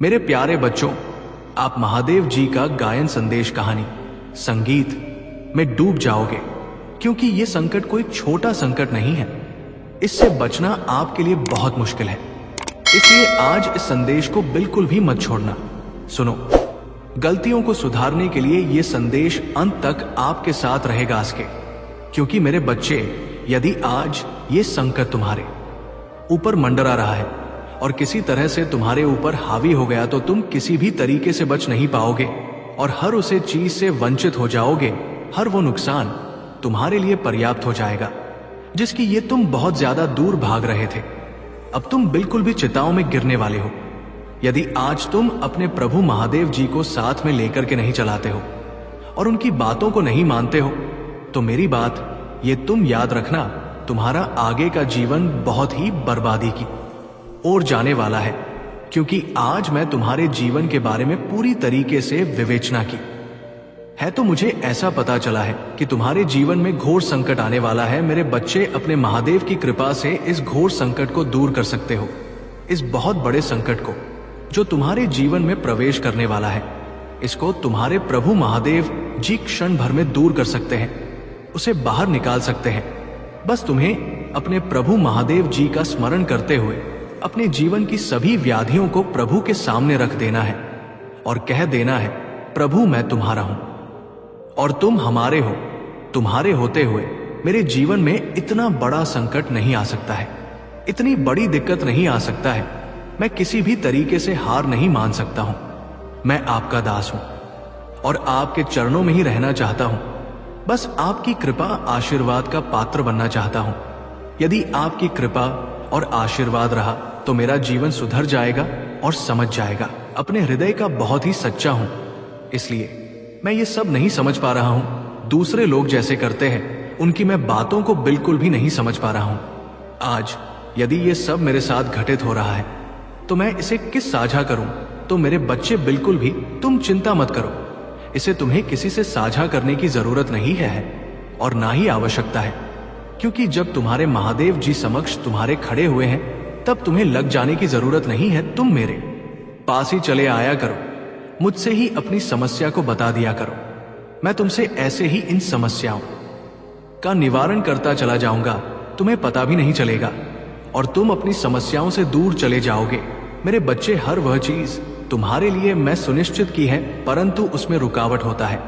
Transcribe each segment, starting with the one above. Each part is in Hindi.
मेरे प्यारे बच्चों, आप महादेव जी का गायन संदेश कहानी संगीत में डूब जाओगे, क्योंकि ये संकट कोई छोटा संकट नहीं है। इससे बचना आपके लिए बहुत मुश्किल है। इसलिए आज इस संदेश को बिल्कुल भी मत छोड़ना। सुनो, गलतियों को सुधारने के लिए ये संदेश अंत तक आपके साथ रहेगा आसके। क्योंकि मेरे बच्चे, यदि आज ये संकट तुम्हारे ऊपर मंडरा रहा है और किसी तरह से तुम्हारे ऊपर हावी हो गया, तो तुम किसी भी तरीके से बच नहीं पाओगे और हर उसे चीज से वंचित हो जाओगे। हर वो नुकसान तुम्हारे लिए पर्याप्त हो जाएगा जिसकी ये तुम बहुत ज्यादा दूर भाग रहे थे। अब तुम बिल्कुल भी चिताओं में गिरने वाले हो। यदि आज तुम अपने प्रभु महादेव जी को साथ में लेकर के नहीं चलाते हो और उनकी बातों को नहीं मानते हो, तो मेरी बात ये तुम याद रखना, तुम्हारा आगे का जीवन बहुत ही बर्बादी की ओर जाने वाला है। क्योंकि आज मैं तुम्हारे जीवन के बारे में पूरी तरीके से विवेचना की है, तो मुझे ऐसा पता चला है कि तुम्हारे जीवन में घोर संकट आने वाला है। मेरे बच्चे, अपने महादेव की कृपा से इस घोर संकट को दूर कर सकते हो। इस बहुत बड़े संकट को जो तुम्हारे जीवन में प्रवेश करने वाला है, इसको तुम्हारे प्रभु महादेव जी क्षण भर में दूर कर सकते हैं, उसे बाहर निकाल सकते हैं। बस तुम्हें अपने प्रभु महादेव जी का स्मरण करते हुए अपने जीवन की सभी व्याधियों को प्रभु के सामने रख देना है और कह देना है, प्रभु मैं तुम्हारा हूं और तुम हमारे हो। तुम्हारे होते हुए मेरे जीवन में इतना बड़ा संकट नहीं आ सकता है, इतनी बड़ी दिक्कत नहीं आ सकता है। मैं किसी भी तरीके से हार नहीं मान सकता हूं। मैं आपका दास हूं और आपके चरणों में ही रहना चाहता हूं। बस आपकी कृपा आशीर्वाद का पात्र बनना चाहता हूं। यदि आपकी कृपा और आशीर्वाद रहा तो मेरा जीवन सुधर जाएगा और समझ जाएगा। अपने हृदय का बहुत ही सच्चा हूं, इसलिए मैं ये सब नहीं समझ पा रहा हूं। दूसरे लोग जैसे करते हैं, उनकी मैं बातों को बिल्कुल भी नहीं समझ पा रहा हूं। आज यदि ये सब मेरे साथ घटित हो रहा है, तो मैं इसे किस साझा करूं? तो मेरे बच्चे, बिल्कुल भी तुम चिंता मत करो। इसे तुम्हें किसी से साझा करने की जरूरत नहीं है और ना ही आवश्यकता है। क्योंकि जब तुम्हारे महादेव जी समक्ष तुम्हारे खड़े हुए हैं, तब तुम्हें लग जाने की जरूरत नहीं है। तुम मेरे पास ही चले आया करो, मुझसे ही अपनी समस्या को बता दिया करो। मैं तुमसे ऐसे ही इन समस्याओं का निवारण करता चला जाऊंगा, तुम्हें पता भी नहीं चलेगा और तुम अपनी समस्याओं से दूर चले जाओगे। मेरे बच्चे, हर वह चीज तुम्हारे लिए मैं सुनिश्चित की है, परंतु उसमें रुकावट होता है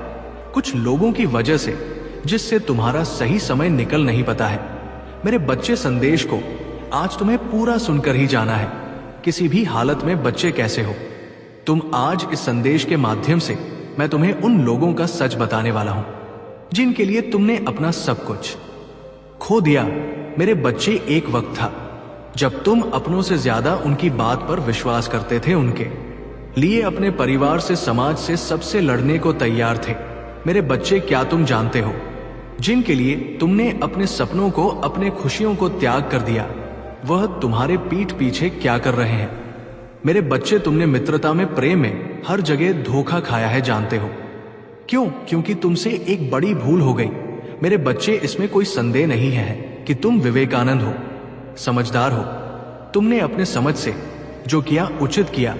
कुछ लोगों की वजह से, जिससे तुम्हारा सही समय निकल नहीं पाता है। मेरे बच्चे, संदेश को आज तुम्हें पूरा सुनकर ही जाना है। किसी भी हालत में बच्चे कैसे हो तुम, आज इस संदेश के माध्यम से मैं तुम्हें उन लोगों का सच बताने वाला हूं जिनके लिए तुमने अपना सब कुछ खो दिया। मेरे बच्चे, एक वक्त था जब तुम अपनों से ज्यादा उनकी बात पर विश्वास करते थे, उनके लिए अपने परिवार से, समाज से, सबसे लड़ने को तैयार थे। मेरे बच्चे, क्या तुम जानते हो जिनके लिए तुमने अपने सपनों को, अपने खुशियों को त्याग कर दिया, वह तुम्हारे पीठ पीछे क्या कर रहे हैं? मेरे बच्चे, तुमने मित्रता में, प्रेम में, हर जगह धोखा खाया है, जानते हो क्यों? क्योंकि तुमसे एक बड़ी भूल हो गई। मेरे बच्चे, इसमें कोई संदेह नहीं है कि तुम विवेकानंद हो, समझदार हो। तुमने अपने समझ से जो किया उचित किया,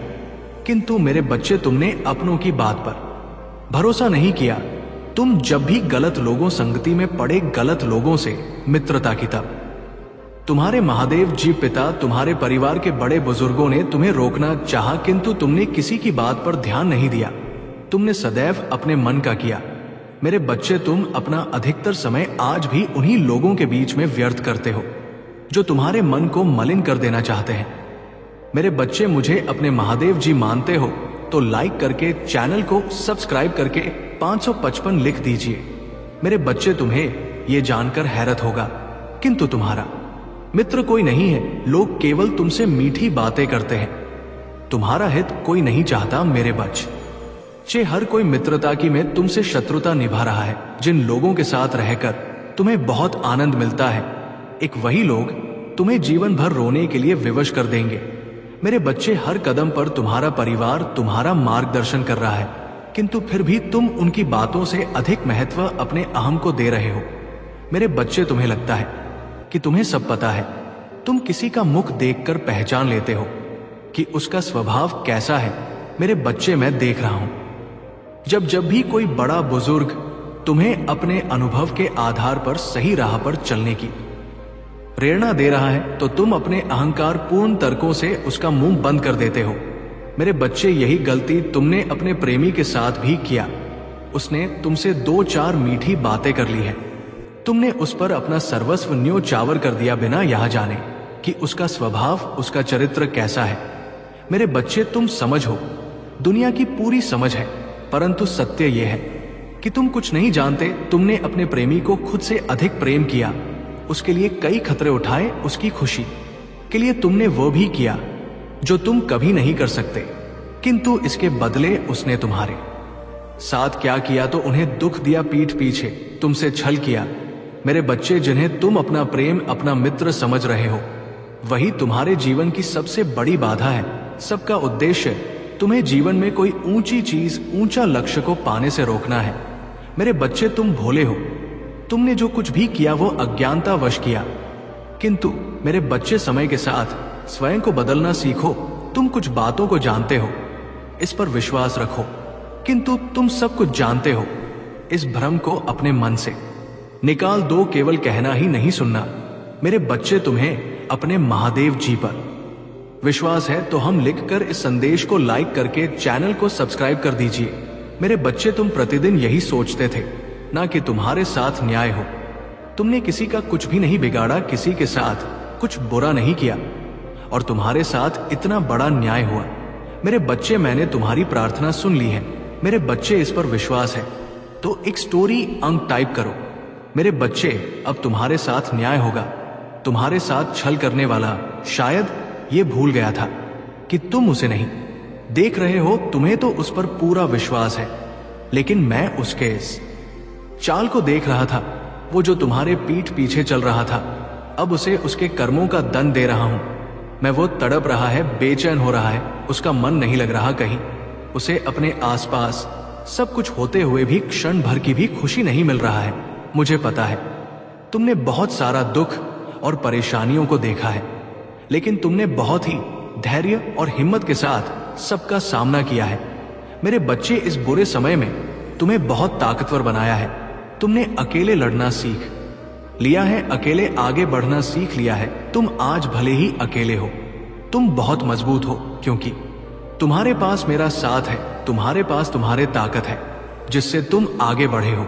किंतु मेरे बच्चे, तुमने अपनों की बात पर भरोसा नहीं किया। तुम जब भी गलत लोगों संगति में पड़े, गलत लोगों से मित्रता की, तब तुम्हारे महादेव जी पिता, तुम्हारे परिवार के बड़े बुजुर्गों ने तुम्हें रोकना चाहा, किंतु तुमने किसी की बात पर ध्यान नहीं दिया। तुमने सदैव अपने मन का किया। मेरे बच्चे, तुम अपना अधिकतर समय आज भी उन्हीं लोगों के बीच में व्यर्थ करते हो जो तुम्हारे मन को मलिन कर देना चाहते हैं। मेरे बच्चे, मुझे अपने महादेव जी मानते हो तो लाइक करके, चैनल को सब्सक्राइब करके 555 लिख दीजिए। मेरे बच्चे, तुम्हें यह जानकर हैरत होगा, किंतु तुम्हारा मित्र कोई नहीं है। लोग केवल तुमसे मीठी बातें करते हैं, तुम्हारा हित कोई नहीं चाहता। मेरे बच्चे, हर कोई मित्रता की में तुमसे शत्रुता निभा रहा है। जिन लोगों के साथ रहकर तुम्हें बहुत आनंद मिलता है, एक वही लोग तुम्हें जीवन भर रोने के लिए विवश कर देंगे। मेरे बच्चे, हर कदम पर तुम्हारा परिवार तुम्हारा मार्गदर्शन कर रहा है, किंतु फिर भी तुम उनकी बातों से अधिक महत्व अपने अहम को दे रहे हो। मेरे बच्चे, तुम्हें लगता है कि तुम्हें सब पता है। तुम किसी का मुख देखकर पहचान लेते हो, कि उसका स्वभाव कैसा है मेरे बच्चे मैं देख रहा हूं। जब भी कोई बड़ा बुजुर्ग तुम्हें अपने अनुभव के आधार पर सही राह पर चलने की प्रेरणा दे रहा है तो तुम अपने अहंकार पूर्ण तर्कों से उसका मुंह बंद कर देते हो। मेरे बच्चे, यही गलती तुमने अपने प्रेमी के साथ भी किया। उसने तुमसे 2-4 मीठी बातें कर ली है। तुमने उस पर अपना सर्वस्व न्योछावर कर दिया बिना यह जाने कि उसका स्वभाव, उसका चरित्र कैसा है। मेरे बच्चे, तुम समझ हो, दुनिया की पूरी समझ है, परंतु सत्य यह है कि तुम कुछ नहीं जानते। तुमने अपने प्रेमी को खुद से अधिक प्रेम किया, उसके लिए कई खतरे उठाए, उसकी खुशी के लिए तुमने वो भी किया जो तुम कभी नहीं कर सकते, किंतु इसके बदले उसने तुम्हारे साथ क्या किया तो उन्हें दुख दिया पीठ पीछे, तुमसे छल किया। मेरे बच्चे, जिन्हें तुम अपना प्रेम, अपना मित्र समझ रहे हो, वही तुम्हारे जीवन की सबसे बड़ी बाधा है। सबका उद्देश्य तुम्हें जीवन में कोई ऊंची चीज, ऊंचा लक्ष्य को पाने से रोकना है। मेरे बच्चे, तुम भोले हो। तुमने जो कुछ भी किया वो अज्ञानतावश किया, किंतु मेरे बच्चे, समय के साथ स्वयं को बदलना सीखो। तुम कुछ बातों को जानते हो, इस पर विश्वास रखो, किंतु तुम सब कुछ जानते हो, इस भ्रम को अपने मन से निकाल दो। केवल कहना ही नहीं, सुनना। मेरे बच्चे, तुम्हें अपने महादेव जी पर विश्वास है तो हम लिखकर इस संदेश को लाइक करके चैनल को सब्सक्राइब कर दीजिए। मेरे बच्चे, तुम प्रतिदिन यही सोचते थे ना कि तुम्हारे साथ न्याय हो। तुमने किसी का कुछ भी नहीं बिगाड़ा, किसी के साथ कुछ बुरा नहीं किया, और तुम्हारे साथ इतना बड़ा न्याय हुआ। मेरे बच्चे, मैंने तुम्हारी प्रार्थना सुन ली है। मेरे बच्चे, इस पर विश्वास है तो एक स्टोरी अंक टाइप करो। मेरे बच्चे, अब तुम्हारे साथ न्याय होगा। तुम्हारे साथ छल करने वाला शायद ये भूल गया था कि तुम उसे नहीं देख रहे हो। तुम्हें तो उस पर पूरा विश्वास है, लेकिन मैं उसके इस चाल को देख रहा था, वो जो तुम्हारे पीठ पीछे चल रहा था। अब उसे उसके कर्मों का दंड दे रहा हूं मैं। वो तड़प रहा है, बेचैन हो रहा है, उसका मन नहीं लग रहा कहीं। उसे अपने आसपास सब कुछ होते हुए भी क्षण भर की भी खुशी नहीं मिल रहा है। मुझे पता है तुमने बहुत सारा दुख और परेशानियों को देखा है, लेकिन तुमने बहुत ही धैर्य और हिम्मत के साथ सबका सामना किया है। मेरे बच्चे, इस बुरे समय में तुम्हें बहुत ताकतवर बनाया है। तुमने अकेले लड़ना सीख लिया है, अकेले आगे बढ़ना सीख लिया है। तुम आज भले ही अकेले हो, तुम बहुत मजबूत हो, क्योंकि तुम्हारे पास मेरा साथ है, तुम्हारे पास तुम्हारे ताकत है जिससे तुम आगे बढ़े हो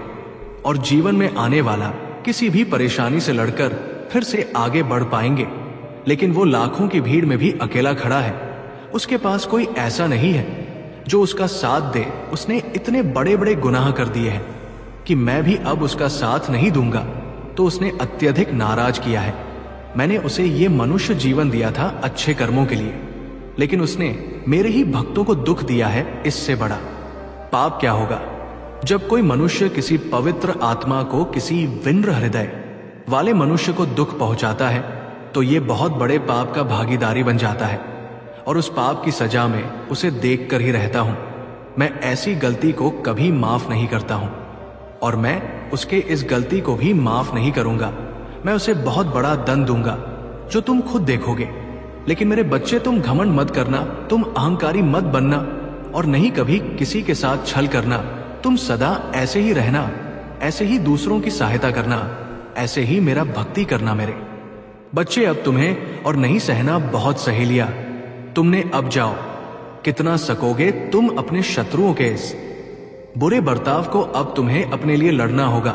और जीवन में आने वाला किसी भी परेशानी से लड़कर फिर से आगे बढ़ पाएंगे। लेकिन वो लाखों की भीड़ में भी अकेला खड़ा है। उसके पास कोई ऐसा नहीं है जो उसका साथ दे। उसने इतने बड़े बड़े गुनाह कर दिए हैं कि मैं भी अब उसका साथ नहीं दूंगा, तो उसने अत्यधिक नाराज किया है। मैंने उसे ये मनुष्य जीवन दिया था अच्छे कर्मों के लिए, लेकिन उसने मेरे ही भक्तों को दुख दिया है। इससे बड़ा पाप क्या होगा? जब कोई मनुष्य किसी पवित्र आत्मा को, किसी विनम्र हृदय वाले मनुष्य को दुख पहुंचाता है तो ये बहुत बड़े पाप का भागीदारी बन जाता है, और उस पाप की सजा में उसे देखकर ही रहता हूं। मैं ऐसी गलती को कभी माफ नहीं करता हूं, और मैं उसके इस गलती को भी माफ नहीं करूंगा। मैं उसे बहुत बड़ा दंड दूंगा जो तुम खुद देखोगे। लेकिन मेरे बच्चे, तुम घमंड मत करना, तुम अहंकारी मत बनना, और नहीं कभी किसी के साथ छल करना। तुम सदा ऐसे ही रहना, ऐसे ही दूसरों की सहायता करना, ऐसे ही मेरा भक्ति करना। मेरे बच्चे, अब तुम्हें और नहीं सहना बहुत सह लिया। तुमने अब जाओ, कितना सकोगे तुम अपने शत्रुओं के इस बुरे बर्ताव को? अब तुम्हें अपने लिए लड़ना होगा,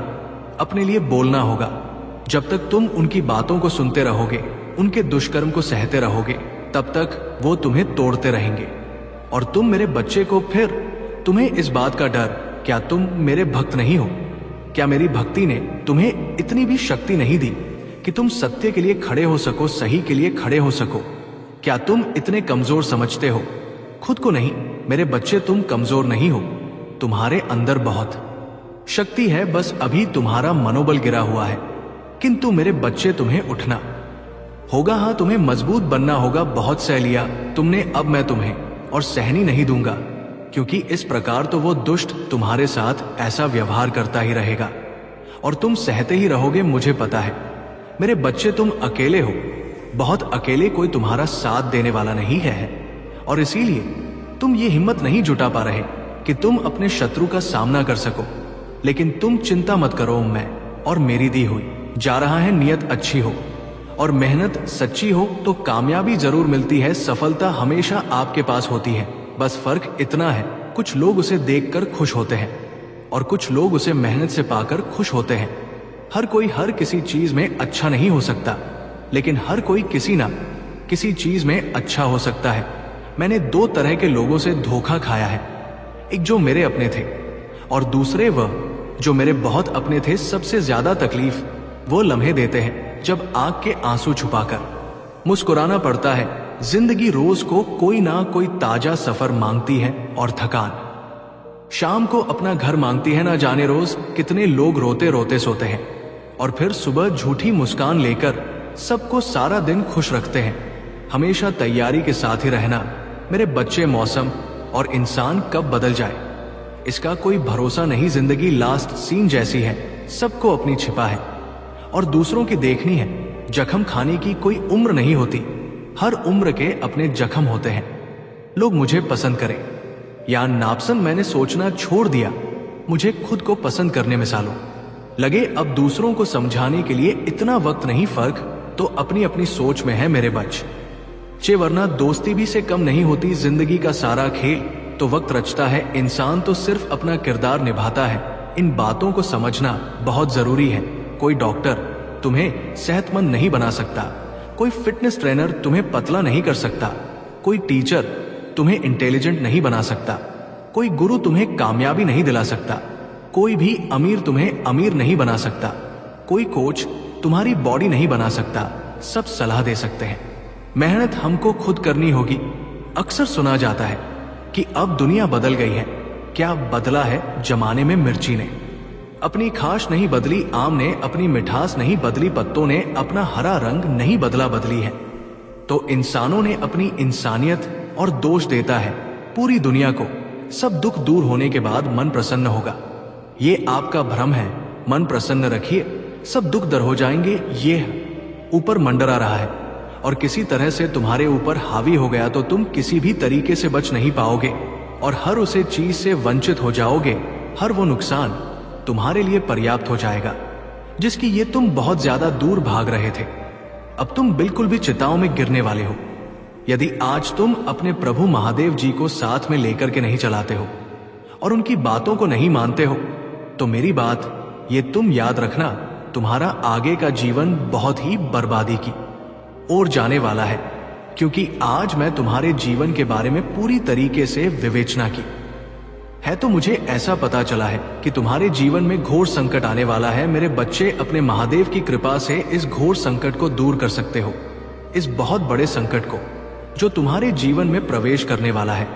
अपने लिए बोलना होगा। जब तक तुम उनकी बातों को सुनते रहोगे, उनके दुष्कर्म को सहते रहोगे, तब तक वो तुम्हें तोड़ते रहेंगे। और तुम मेरे बच्चे को, फिर तुम्हें इस बात का डर, क्या तुम मेरे भक्त नहीं हो? क्या मेरी भक्ति ने तुम्हें इतनी भी शक्ति नहीं दी कि तुम सत्य के लिए खड़े हो सको, सही के लिए खड़े हो सको? क्या तुम इतने कमजोर समझते हो खुद को? नहीं मेरे बच्चे, तुम कमजोर नहीं हो, तुम्हारे अंदर बहुत शक्ति है, बस अभी तुम्हारा मनोबल गिरा हुआ है। किंतु मेरे बच्चे, तुम्हें उठना होगा। हाँ, तुम्हें मजबूत बनना होगा। बहुत सह लिया तुमने, अब मैं तुम्हें और सहनी नहीं दूंगा, क्योंकि इस प्रकार तो वो दुष्ट तुम्हारे साथ ऐसा व्यवहार करता ही रहेगा और तुम सहते ही रहोगे। मुझे पता है मेरे बच्चे, तुम अकेले हो, बहुत अकेले। कोई तुम्हारा साथ देने वाला नहीं है। और इसीलिए तुम ये हिम्मत नहीं जुटा पा रहे कि तुम अपने शत्रु का सामना कर सको। लेकिन तुम चिंता मत करो, मैं और मेरी दी हुई जा रहा है। नियत अच्छी हो और मेहनत सच्ची हो तो कामयाबी जरूर मिलती है। सफलता हमेशा आपके पास होती है। बस फर्क इतना है, कुछ लोग उसे देखकर खुश होते हैं और कुछ लोग उसे मेहनत से पाकर खुश होते हैं। हर कोई हर किसी चीज में अच्छा नहीं हो सकता, लेकिन हर कोई किसी ना किसी चीज में अच्छा हो सकता है। मैंने दो तरह के लोगों से धोखा खाया है, एक जो मेरे अपने थे और दूसरे वह जो मेरे बहुत अपने थे। सबसे ज्यादा तकलीफ वो लम्हे देते हैं जब आंख के आंसू छुपाकर मुस्कुराना पड़ता है। जिंदगी रोज को कोई ना कोई ताजा सफर मांगती है और थकान शाम को अपना घर मांगती है। ना जाने रोज कितने लोग रोते रोते सोते हैं और फिर सुबह झूठी मुस्कान लेकर सबको सारा दिन खुश रखते हैं। हमेशा तैयारी के साथ ही रहना मेरे बच्चे। मौसम और इंसान कब बदल जाए इसका कोई भरोसा नहीं। जिंदगी लास्ट सीन जैसी है, सबको अपनी छिपा है और दूसरों की देखनी है। जख्म खाने की कोई उम्र नहीं होती, हर उम्र के अपने जख्म होते हैं। लोग मुझे पसंद करें या नापसंद, मैंने सोचना छोड़ दिया। मुझे खुद को पसंद करने में सालों लगे। अब दूसरों को समझाने के लिए इतना वक्त नहीं, फर्क तो अपनी अपनी सोच में है मेरे बच्चे। वरना दोस्ती भी से कम नहीं होती। जिंदगी का सारा खेल तो वक्त रचता है, इंसान तो सिर्फ अपना किरदार निभाता है। इन बातों को समझना बहुत जरूरी है। कोई डॉक्टर तुम्हें सेहतमंद नहीं बना सकता, कोई फिटनेस ट्रेनर तुम्हें पतला नहीं कर सकता, कोई टीचर तुम्हें इंटेलिजेंट नहीं बना सकता, कोई गुरु तुम्हें कामयाबी नहीं दिला सकता, कोई भी अमीर तुम्हें अमीर नहीं बना सकता, कोई कोच तुम्हारी बॉडी नहीं बना सकता। सब सलाह दे सकते हैं, मेहनत हमको खुद करनी होगी। अक्सर सुना जाता है कि अब दुनिया बदल गई है। क्या बदला है? जमाने में मिर्ची ने अपनी खास नहीं बदली, आम ने अपनी मिठास नहीं बदली, पत्तों ने अपना हरा रंग नहीं बदला, बदली है तो इंसानों ने अपनी इंसानियत। और दोष देता है पूरी दुनिया को। सब दुख दूर होने के बाद मन प्रसन्न होगा, ये आपका भ्रम है। मन प्रसन्न रखिए, सब दुख दर हो जाएंगे। ये ऊपर मंडरा रहा है और किसी तरह से तुम्हारे ऊपर हावी हो गया तो तुम किसी भी तरीके से बच नहीं पाओगे और हर उसे चीज से वंचित हो जाओगे। हर वो नुकसान तुम्हारे लिए पर्याप्त हो जाएगा जिसकी ये तुम बहुत ज्यादा दूर भाग रहे थे। अब तुम बिल्कुल भी चिताओं में गिरने वाले हो। यदि आज तुम अपने प्रभु महादेव जी को साथ में लेकर के नहीं चलाते हो और उनकी बातों को नहीं मानते हो तो मेरी बात ये तुम याद रखना, तुम्हारा आगे का जीवन बहुत ही बर्बादी की ओर जाने वाला है। क्योंकि आज मैं तुम्हारे जीवन के बारे में पूरी तरीके से विवेचना की है तो मुझे ऐसा पता चला है कि तुम्हारे जीवन में घोर संकट आने वाला है। मेरे बच्चे, अपने महादेव की कृपा से इस घोर संकट को दूर कर सकते हो। इस बहुत बड़े संकट को जो तुम्हारे जीवन में प्रवेश करने वाला है,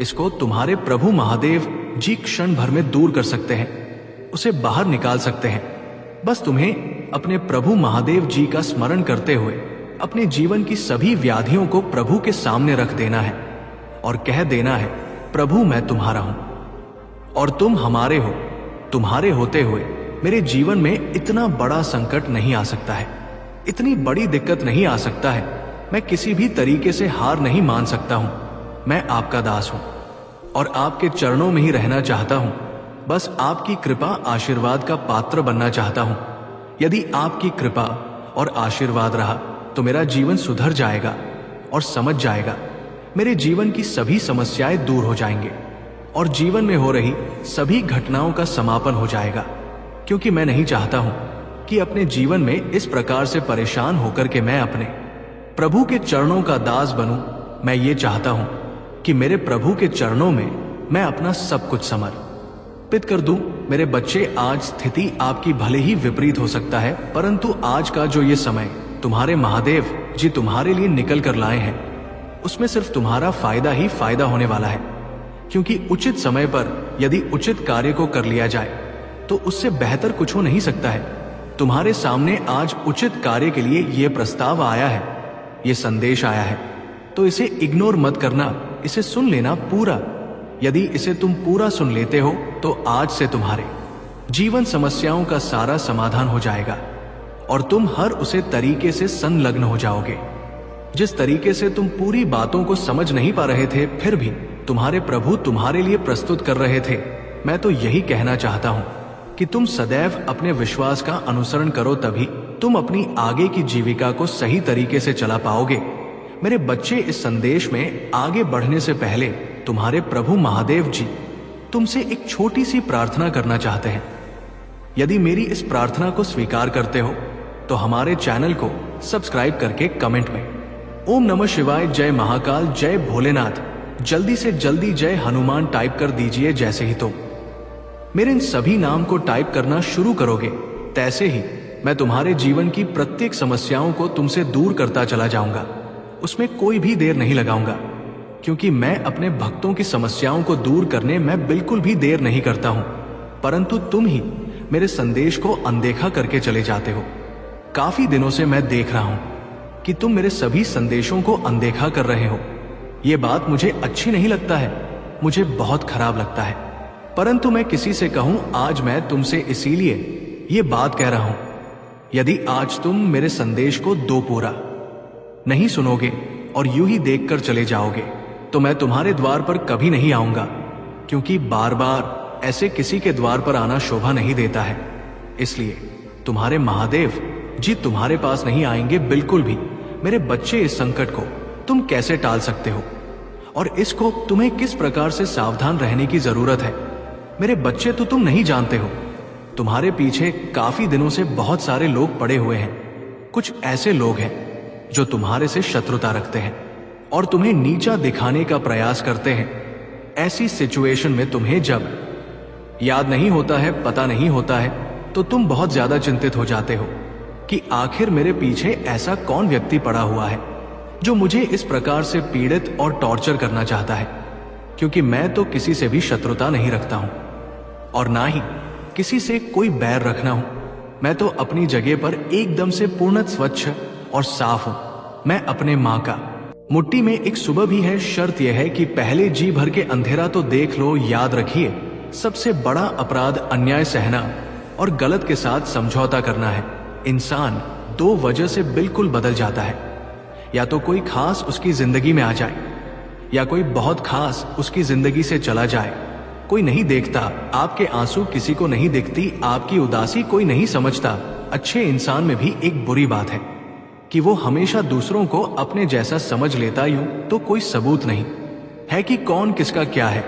इसको तुम्हारे प्रभु महादेव जी क्षण भर में दूर कर सकते हैं, उसे बाहर निकाल सकते हैं। बस तुम्हें अपने प्रभु महादेव जी का स्मरण करते हुए अपने जीवन की सभी व्याधियों को प्रभु के सामने रख देना है और कह देना है, प्रभु मैं तुम्हारा हूं और तुम हमारे हो। तुम्हारे होते हुए मेरे जीवन में इतना बड़ा संकट नहीं आ सकता है, इतनी बड़ी दिक्कत नहीं आ सकता है। मैं किसी भी तरीके से हार नहीं मान सकता हूं। मैं आपका दास हूं और आपके चरणों में ही रहना चाहता हूं। बस आपकी कृपा आशीर्वाद का पात्र बनना चाहता हूं। यदि आपकी कृपा और आशीर्वाद रहा तो मेरा जीवन सुधर जाएगा और समझ जाएगा। मेरे जीवन की सभी समस्याएं दूर हो जाएंगे और जीवन में हो रही सभी घटनाओं का समापन हो जाएगा। क्योंकि मैं नहीं चाहता हूं कि अपने जीवन में इस प्रकार से परेशान होकर के मैं अपने प्रभु के चरणों का दास बनूं। मैं ये चाहता हूं कि मेरे प्रभु के चरणों में मैं अपना सब कुछ समर्पित कर दूं। मेरे बच्चे, आज स्थिति आपकी भले ही विपरीत हो सकता है, परंतु आज का जो ये समय तुम्हारे महादेव जी तुम्हारे लिए निकल कर लाए हैं, उसमें सिर्फ तुम्हारा फायदा ही फायदा होने वाला है। क्योंकि उचित समय पर यदि उचित कार्य को कर लिया जाए तो उससे बेहतर कुछ हो नहीं सकता है। तुम्हारे सामने आज उचित कार्य के लिए यह प्रस्ताव आया है, ये संदेश आया है, तो इसे इग्नोर मत करना, इसे सुन लेना पूरा। यदि इसे तुम पूरा सुन लेते हो तो आज से तुम्हारे जीवन समस्याओं का सारा समाधान हो जाएगा और तुम हर उसे तरीके से संलग्न हो जाओगे। जिस तरीके से तुम पूरी बातों को समझ नहीं पा रहे थे, फिर भी तुम्हारे प्रभु तुम्हारे लिए प्रस्तुत कर रहे थे। मैं तो यही कहना चाहता हूं कि तुम सदैव अपने विश्वास का अनुसरण करो, तभी तुम अपनी आगे की जीविका को सही तरीके से चला पाओगे। मेरे बच्चे, इस संदेश में आगे बढ़ने से पहले तुम्हारे प्रभु महादेव जी तुमसे एक छोटी सी प्रार्थना करना चाहते हैं। यदि मेरी इस प्रार्थना को स्वीकार करते हो तो हमारे चैनल को सब्सक्राइब करके कमेंट में ओम नमः शिवाय, जय महाकाल, जय भोलेनाथ, जल्दी से जल्दी जय हनुमान टाइप कर दीजिए। जैसे ही तुम मेरे इन सभी नाम को टाइप करना शुरू करोगे, तैसे ही मैं तुम्हारे जीवन की प्रत्येक समस्याओं को तुमसे दूर करता चला जाऊंगा। उसमें कोई भी देर नहीं लगाऊंगा, क्योंकि मैं अपने भक्तों की समस्याओं को दूर करने में बिल्कुल भी देर नहीं करता हूं। परंतु तुम ही मेरे संदेश को अनदेखा करके चले जाते हो। काफी दिनों से मैं देख रहा हूं कि तुम मेरे सभी संदेशों को अनदेखा कर रहे हो। यह बात मुझे अच्छी नहीं लगता है, मुझे बहुत खराब लगता है। परंतु मैं किसी से कहूं, आज मैं तुमसे इसीलिए ये बात कह रहा हूं। यदि आज तुम मेरे संदेश को दो पूरा नहीं सुनोगे और यूं ही देखकर चले जाओगे, तो मैं तुम्हारे द्वार पर कभी नहीं आऊंगा, क्योंकि बार बार ऐसे किसी के द्वार पर आना शोभा नहीं देता है। इसलिए तुम्हारे महादेव जी तुम्हारे पास नहीं आएंगे बिल्कुल भी। मेरे बच्चे, इस संकट को तुम कैसे टाल सकते हो और इसको तुम्हें किस प्रकार से सावधान रहने की जरूरत है, मेरे बच्चे, तो तुम नहीं जानते हो। तुम्हारे पीछे काफी दिनों से बहुत सारे लोग पड़े हुए हैं। कुछ ऐसे लोग हैं जो तुम्हारे से शत्रुता रखते हैं और तुम्हें नीचा दिखाने का प्रयास करते हैं। ऐसी सिचुएशन में तुम्हें जब याद नहीं होता है, पता नहीं होता है, तो तुम बहुत ज्यादा चिंतित हो जाते हो कि आखिर मेरे पीछे ऐसा कौन व्यक्ति पड़ा हुआ है जो मुझे इस प्रकार से पीड़ित और टॉर्चर करना चाहता है। क्योंकि मैं तो किसी से भी शत्रुता नहीं रखता हूं और ना ही किसी से कोई बैर रखना हूं। मैं तो अपनी जगह पर एकदम से पूर्ण स्वच्छ और साफ हूं। मैं अपने माँ का मुट्ठी में एक सुबह भी है। शर्त यह है कि पहले जी भर के अंधेरा तो देख लो। याद रखिए, सबसे बड़ा अपराध अन्याय सहना और गलत के साथ समझौता करना है। इंसान दो वजह से बिल्कुल बदल जाता है, या तो कोई खास उसकी जिंदगी में आ जाए या कोई बहुत खास उसकी जिंदगी से चला जाए। कोई नहीं देखता, आपके आंसू किसी को नहीं दिखती, आपकी उदासी कोई नहीं समझता। अच्छे इंसान में भी एक बुरी बात है कि वो हमेशा दूसरों को अपने जैसा समझ लेता। यूं तो कोई सबूत नहीं है कि कौन किसका क्या है।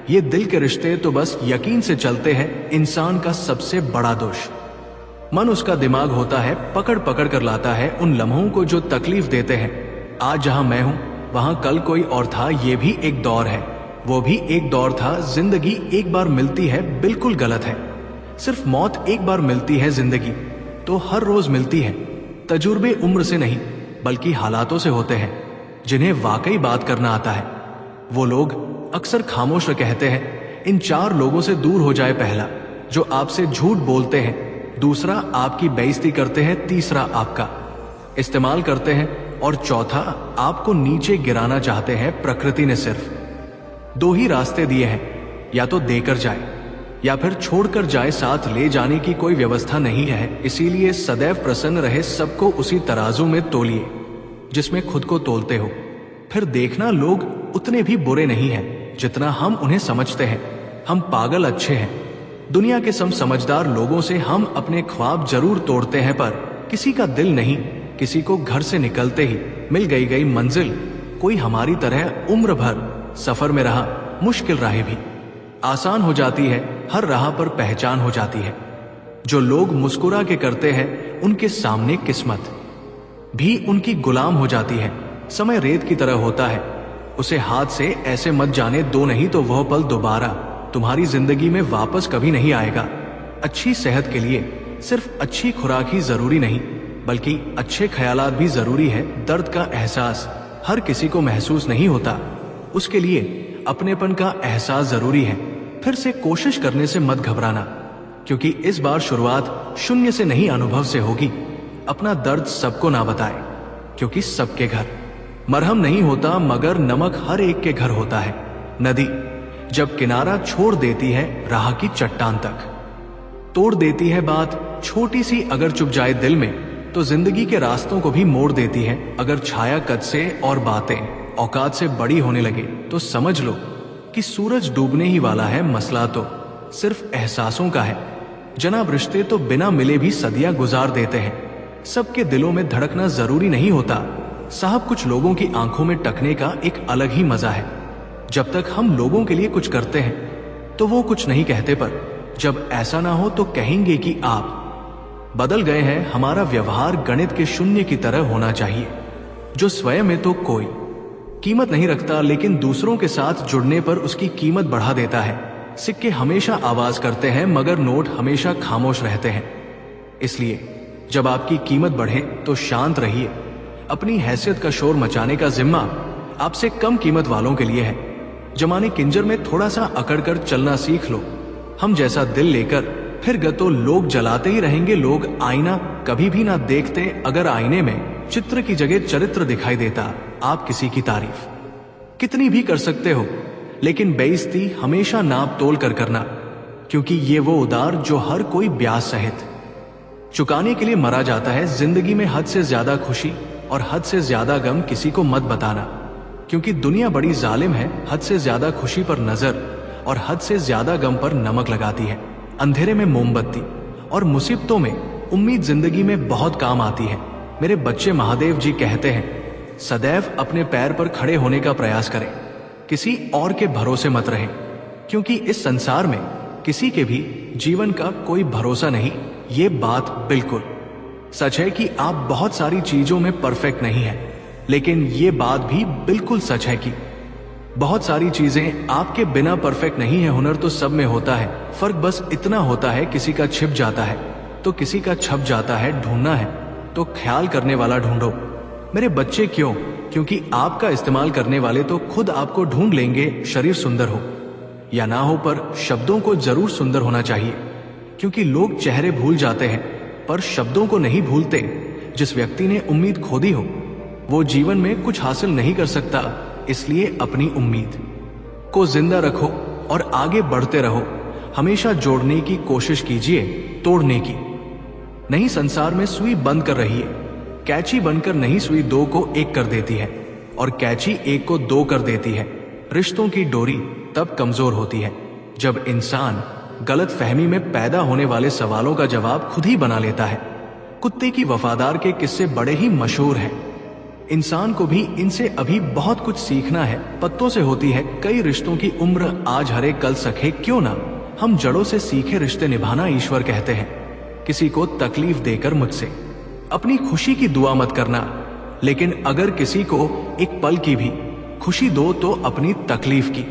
ये दिल के रिश्ते तो बस यकीन से चलते हैं। इंसान का सबसे बड़ा दोष मन, उसका दिमाग होता है, पकड़ पकड़ कर लाता है उन लम्हों को जो तकलीफ देते हैं। आज जहां मैं हूं वहां कल कोई और था। ये भी एक दौर है, वो भी एक दौर था। जिंदगी एक बार मिलती है, बिल्कुल गलत है। सिर्फ मौत एक बार मिलती है, जिंदगी तो हर रोज मिलती है। तजुर्बे उम्र से नहीं बल्कि हालातों से होते हैं। जिन्हें वाकई बात करना आता है वो लोग अक्सर खामोश कहते हैं। इन चार लोगों से दूर हो जाए। पहला, जो आपसे झूठ बोलते हैं। दूसरा, आपकी बेइज्जती करते हैं। तीसरा, आपका इस्तेमाल करते हैं। और चौथा, आपको नीचे गिराना चाहते हैं। प्रकृति ने सिर्फ दो ही रास्ते दिए हैं, या तो देकर जाए या फिर छोड़कर जाए। साथ ले जाने की कोई व्यवस्था नहीं है। इसीलिए सदैव प्रसन्न रहे। सबको उसी तराजू में तोलिए जिसमें खुद को तोलते हो। फिर देखना, लोग उतने भी बुरे नहीं हैं जितना हम उन्हें समझते हैं। हम पागल अच्छे हैं। दुनिया के समझदार लोगों से हम अपने ख्वाब जरूर तोड़ते हैं, पर किसी का दिल नहीं। किसी को घर से निकलते ही मिल गई मंजिल। कोई हमारी तरह उम्र भर सफर में रहा। मुश्किल राहें भी आसान हो जाती है, हर राह पर पहचान हो जाती है। जो लोग मुस्कुरा के करते हैं उनके सामने किस्मत भी उनकी गुलाम हो जाती है। समय रेत की तरह होता है, उसे हाथ से ऐसे मत जाने दो, नहीं तो वह पल दोबारा तुम्हारी जिंदगी में वापस कभी नहीं आएगा। अच्छी सेहत के लिए सिर्फ अच्छी खुराक ही जरूरी नहीं बल्कि अच्छे ख्यालात भी जरूरी है। दर्द का एहसास हर किसी को महसूस नहीं होता, उसके लिए अपनेपन का एहसास जरूरी है। फिर से कोशिश करने से मत घबराना, क्योंकि इस बार शुरुआत शून्य से नहीं अनुभव से होगी। अपना दर्द सबको ना बताए, क्योंकि सबके घर मरहम नहीं होता, मगर नमक हर एक के घर होता है। नदी जब किनारा छोड़ देती है राह की चट्टान तक तोड़ देती है। बात छोटी सी अगर चुप जाए दिल में तो जिंदगी के रास्तों को भी मोड़ देती है। अगर छाया कद से और बातें औकात से बड़ी होने लगे तो समझ लो कि सूरज डूबने ही वाला है। मसला तो सिर्फ एहसासों का है। जनाब, रिश्ते तो बिना मिले भी सदियां गुजार देते हैं। सबके दिलों में धड़कना जरूरी नहीं होता। साहब, कुछ लोगों की आंखों में टकने का एक अलग ही मजा है। जब तक हम लोगों के लिए कुछ करते हैं तो वो कुछ नहीं कहते, पर जब ऐसा ना हो तो कहेंगे कि आप बदल गए हैं। हमारा व्यवहार गणित के शून्य की तरह होना चाहिए, जो स्वयं में तो कोई कीमत नहीं रखता लेकिन दूसरों के साथ जुड़ने पर उसकी कीमत बढ़ा देता है। सिक्के हमेशा आवाज करते हैं मगर नोट हमेशा खामोश रहते हैं। इसलिए जब आपकी कीमत बढ़े तो शांत रहिए। अपनी हैसियत का शोर मचाने का जिम्मा आपसे कम कीमत वालों के लिए है। जमाने किंजर में थोड़ा सा अकड़ कर चलना सीख लो। हम जैसा दिल लेकर फिर गतो लोग जलाते ही रहेंगे। लोग आईना कभी भी ना देखते। अगर आईने में चित्र की जगह चरित्र दिखाई देता, आप किसी की तारीफ कितनी भी कर सकते हो, लेकिन बेइज्जती हमेशा नाप तोल कर करना, क्योंकि ये वो उधार जो हर कोई ब्याज सहित चुकाने के लिए मरा जाता है। जिंदगी में हद से ज्यादा खुशी और हद से ज्यादा गम किसी को मत बताना, क्योंकि दुनिया बड़ी जालिम है। हद से ज्यादा खुशी पर नजर और हद से ज्यादा गम पर नमक लगाती है। अंधेरे में मोमबत्ती और मुसीबतों में उम्मीद जिंदगी में बहुत काम आती है। मेरे बच्चे महादेव जी कहते हैं, सदैव अपने पैर पर खड़े होने का प्रयास करें, किसी और के भरोसे मत रहें, क्योंकि इस संसार में किसी के भी जीवन का कोई भरोसा नहीं। ये बात बिल्कुल सच है कि आप बहुत सारी चीजों में परफेक्ट नहीं है, लेकिन ये बात भी बिल्कुल सच है कि बहुत सारी चीजें आपके बिना परफेक्ट नहीं है। हुनर तो सब में होता है, फर्क बस इतना होता है किसी का छिप जाता है तो किसी का छप जाता है। ढूंढना है तो ख्याल करने वाला ढूंढो। मेरे बच्चे, क्यों? क्योंकि आपका इस्तेमाल करने वाले तो खुद आपको ढूंढ लेंगे। शरीर सुंदर हो या ना हो, पर शब्दों को जरूर सुंदर होना चाहिए, क्योंकि लोग चेहरे भूल जाते हैं पर शब्दों को नहीं भूलते। जिस व्यक्ति ने उम्मीद खो दी हो वो जीवन में कुछ हासिल नहीं कर सकता। इसलिए अपनी उम्मीद को जिंदा रखो और आगे बढ़ते रहो। हमेशा जोड़ने की कोशिश कीजिए, तोड़ने की नहीं। संसार में सुई बंद कर रही है। कैची बनकर नहीं, सुई दो को एक कर देती है और कैची एक को दो कर देती है। रिश्तों की डोरी तब कमजोर होती है जब इंसान गलत फहमी में पैदा होने वाले सवालों का जवाब खुद ही बना लेता है। कुत्ते की वफादार के किस्से बड़े ही मशहूर हैं। इंसान को भी इनसे अभी बहुत कुछ सीखना है। पत्तों से होती है कई रिश्तों की उम्र, आज हरे कल सखे। क्यों ना हम जड़ों से सीखे रिश्ते निभाना। ईश्वर कहते हैं, किसी को तकलीफ देकर मुझसे अपनी खुशी की दुआ मत करना, लेकिन अगर किसी को एक पल की भी खुशी दो तो अपनी तकलीफ की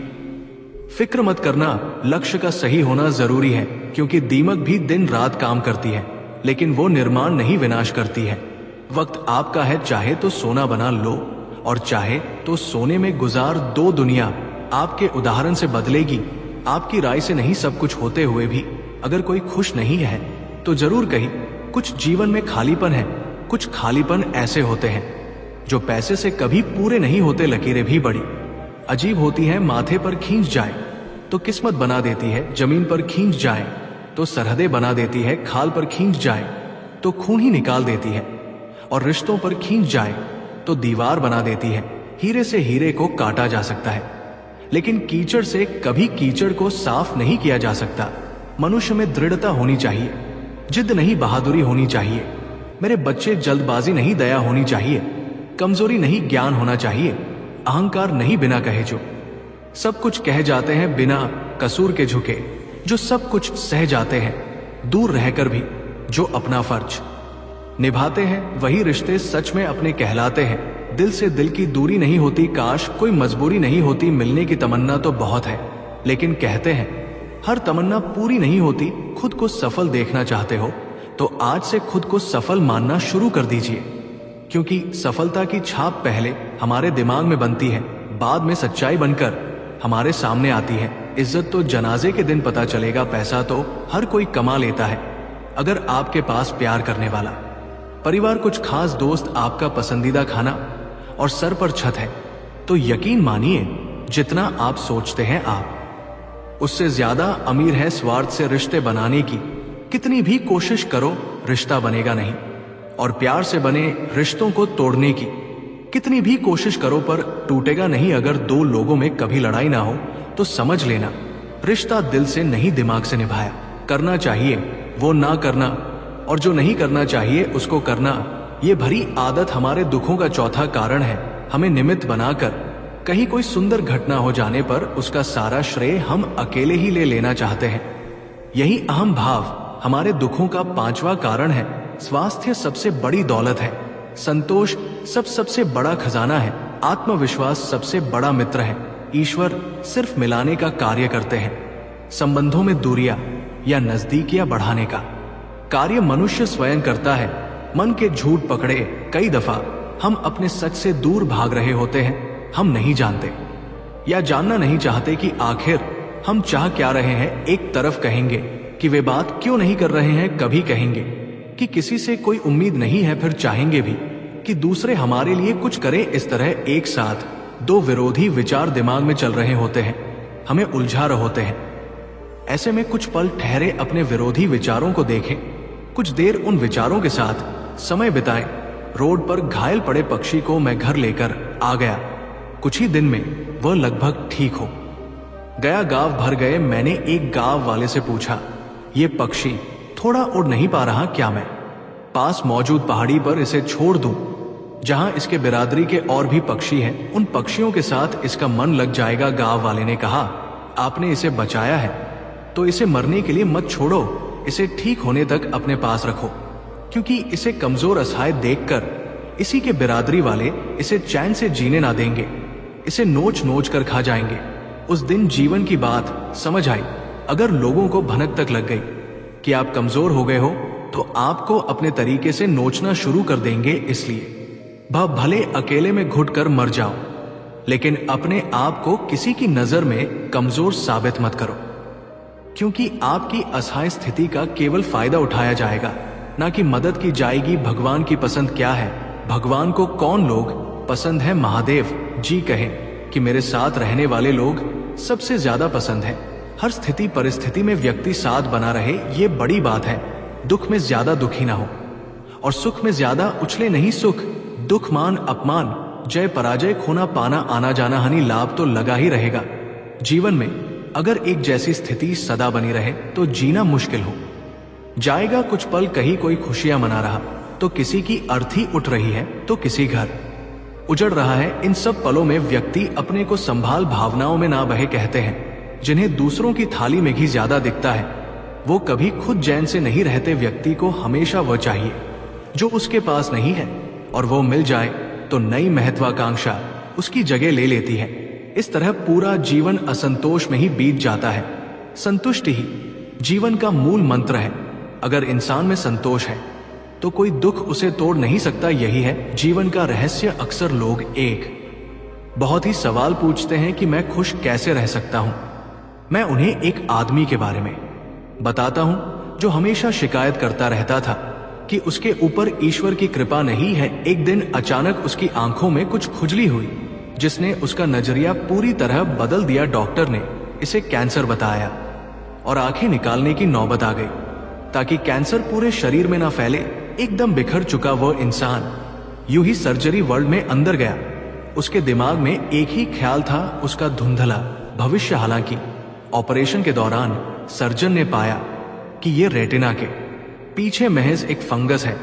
फिक्र मत करना। लक्ष्य का सही होना जरूरी है, क्योंकि दीमक भी दिन रात काम करती है, लेकिन वो निर्माण नहीं विनाश करती है। वक्त आपका है, चाहे तो सोना बना लो और चाहे तो सोने में गुजार दो। दुनिया आपके उदाहरण से बदलेगी, आपकी राय से नहीं। सब कुछ होते हुए भी अगर कोई खुश नहीं है तो जरूर कहीं कुछ जीवन में खालीपन है। कुछ खालीपन ऐसे होते हैं जो पैसे से कभी पूरे नहीं होते। लकीरें भी बड़ी अजीब होती हैं। माथे पर खींच जाए तो किस्मत बना देती है, जमीन पर खींच जाए तो सरहदें बना देती है, खाल पर खींच जाए तो खून ही निकाल देती है, और रिश्तों पर खींच जाए तो दीवार बना देती है। हीरे से हीरे को काटा जा सकता है, लेकिन कीचड़ से कभी कीचड़ को साफ नहीं किया जा सकता। मनुष्य में दृढ़ता होनी चाहिए, जिद नहीं बहादुरी होनी चाहिए। मेरे बच्चे, जल्दबाजी नहीं दया होनी चाहिए, कमजोरी नहीं ज्ञान होना चाहिए, अहंकार नहीं बिना कहे जो सब कुछ कह जाते हैं, बिना कसूर के झुके जो सब कुछ सह जाते हैं, दूर रहकर भी जो अपना फर्ज निभाते हैं, वही रिश्ते सच में अपने कहलाते हैं। दिल से दिल की दूरी नहीं होती, काश कोई मजबूरी नहीं होती। मिलने की तमन्ना तो बहुत है, लेकिन कहते हैं हर तमन्ना पूरी नहीं होती। खुद को सफल देखना चाहते हो तो आज से खुद को सफल मानना शुरू कर दीजिए, क्योंकि सफलता की छाप पहले हमारे दिमाग में बनती है, बाद में सच्चाई बनकर हमारे सामने आती है। इज्जत तो जनाजे के दिन पता चलेगा, पैसा तो हर कोई कमा लेता है अगर आपके पास प्यार करने वाला परिवार, कुछ खास दोस्त, आपका पसंदीदा खाना और सर पर छत है, तो यकीन मानिए जितना आप सोचते हैं आप उससे ज्यादा अमीर है। स्वार्थ से रिश्ते बनाने की कितनी भी कोशिश करो, रिश्ता बनेगा नहीं। और प्यार से बने रिश्तों को तोड़ने की। कितनी भी कोशिश करो पर टूटेगा नहीं। अगर दो लोगों में कभी लड़ाई ना हो तो समझ लेना रिश्ता दिल से नहीं दिमाग से निभाया। करना चाहिए वो ना करना, और जो नहीं करना चाहिए उसको करना, ये भरी आदत हमारे दुखों का चौथा कारण है। हमें निमित्त बनाकर कहीं कोई सुंदर घटना हो जाने पर उसका सारा श्रेय हम अकेले ही ले लेना चाहते हैं। यही अहम भाव हमारे दुखों का पांचवा कारण है। स्वास्थ्य सबसे बड़ी दौलत है, संतोष सबसे बड़ा खजाना है, आत्मविश्वास सबसे बड़ा मित्र है। ईश्वर सिर्फ मिलाने का कार्य करते हैं। संबंधों में दूरियां या नजदीकियां बढ़ाने का कार्य मनुष्य स्वयं करता है। मन के झूठ पकड़े कई दफा हम अपने सच से दूर भाग रहे होते हैं। हम नहीं जानते या जानना नहीं चाहते कि आखिर हम चाह क्या रहे हैं। एक तरफ कहेंगे कि वे बात क्यों नहीं कर रहे हैं, कभी कहेंगे कि किसी से कोई उम्मीद नहीं है, फिर चाहेंगे भी कि दूसरे हमारे लिए कुछ करें। इस तरह एक साथ दो विरोधी विचार दिमाग में चल रहे होते हैं, हमें उलझा रहे होते हैं। ऐसे में कुछ पल ठहरे, अपने विरोधी विचारों को देखें, कुछ देर उन विचारों के साथ समय बिताएं। रोड पर घायल पड़े पक्षी को मैं घर लेकर आ गया। कुछ ही दिन में वह लगभग ठीक हो गया। गांव भर गए। मैंने एक गांव वाले से पूछा, ये पक्षी थोड़ा उड़ नहीं पा रहा, क्या मैं पास मौजूद पहाड़ी पर इसे छोड़ दूं, जहां इसके बिरादरी के और भी पक्षी हैं? उन पक्षियों के साथ इसका मन लग जाएगा। गांव वाले ने कहा, आपने इसे बचाया है तो इसे मरने के लिए मत छोड़ो, इसे ठीक होने तक अपने पास रखो, क्योंकि इसे कमजोर असहाय देखकर इसी के बिरादरी वाले इसे चैन से जीने ना देंगे, इसे नोच नोच कर खा जाएंगे। उस दिन जीवन की बात समझ आई। अगर लोगों को भनक तक लग गई कि आप कमजोर हो गए हो तो आपको अपने तरीके से नोचना शुरू कर देंगे। इसलिए भले अकेले में घुट कर मर जाओ, लेकिन अपने आप को किसी की नजर में कमजोर साबित मत करो, क्योंकि आपकी असहाय स्थिति का केवल फायदा उठाया जाएगा, ना कि मदद की जाएगी। भगवान की पसंद क्या है? भगवान को कौन लोग पसंद है? महादेव जी कहें कि मेरे साथ रहने वाले लोग सबसे ज्यादा पसंद है। हर स्थिति परिस्थिति में व्यक्ति साथ बना रहे, ये बड़ी बात है। दुख में ज्यादा दुखी ना हो और सुख में ज्यादा उछले नहीं। सुख दुख मान अपमान जय पराजय खोना पाना आना जाना हानि लाभ तो लगा ही रहेगा। जीवन में अगर एक जैसी स्थिति सदा बनी रहे तो जीना मुश्किल हो जाएगा। कुछ पल कहीं कोई खुशियां मना रहा तो किसी की अर्थी उठ रही है, तो किसी घर उजड़ रहा है। इन सब पलों में व्यक्ति अपने को संभाल, भावनाओं में ना बहे। कहते हैं जिन्हें दूसरों की थाली में घी ज्यादा दिखता है वो कभी खुद चैन से नहीं रहते। व्यक्ति को हमेशा वह चाहिए जो उसके पास नहीं है, और वो मिल जाए तो नई महत्वाकांक्षा उसकी जगह ले लेती है। इस तरह पूरा जीवन असंतोष में ही बीत जाता है। संतुष्टि ही जीवन का मूल मंत्र है। अगर इंसान में संतोष है तो कोई दुख उसे तोड़ नहीं सकता। यही है जीवन का रहस्य। अक्सर लोग एक बहुत ही सवाल पूछते हैं कि मैं खुश कैसे रह सकता हूं। मैं उन्हें एक आदमी के बारे में बताता हूं जो हमेशा शिकायत करता रहता था कि उसके ऊपर ईश्वर की कृपा नहीं है। एक दिन अचानक उसकी आंखों में कुछ खुजली हुई जिसने उसका नजरिया पूरी तरह बदल दिया। डॉक्टर ने इसे कैंसर बताया और आंखें निकालने की नौबत आ गई ताकि कैंसर पूरे शरीर में ना फैले। एकदम बिखर चुका वो इंसान यूं ही सर्जरी वर्ल्ड में अंदर गया। उसके दिमाग में एक ही ख्याल था, उसका धुंधला भविष्य। हालांकि ऑपरेशन के दौरान सर्जन ने पाया कि ये रेटिना के पीछे महज एक फंगस है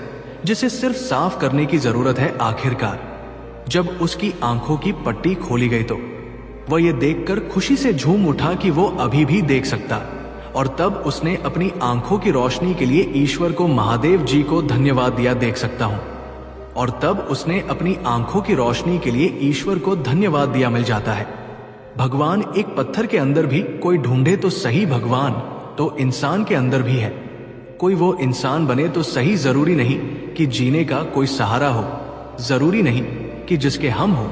जिसे सिर्फ साफ करने की जरूरत है। आखिरकार जब उसकी आंखों की पट्टी खोली गई तो वह ये देखकर खुशी से झूम उठा कि वो अभी भी देख सकता। और तब उसने अपनी आंखों की रोशनी के लिए ईश्वर को, महादेव जी को धन्यवाद दिया। देख सकता हूं। और तब उसने अपनी आंखों की रोशनी के लिए ईश्वर को धन्यवाद दिया। मिल जाता है भगवान एक पत्थर के अंदर भी कोई ढूंढे तो सही, भगवान तो इंसान के अंदर भी है। कोई वो इंसान बने तो सही। जरूरी नहीं कि जीने का कोई सहारा हो, जरूरी नहीं कि जिसके हम हो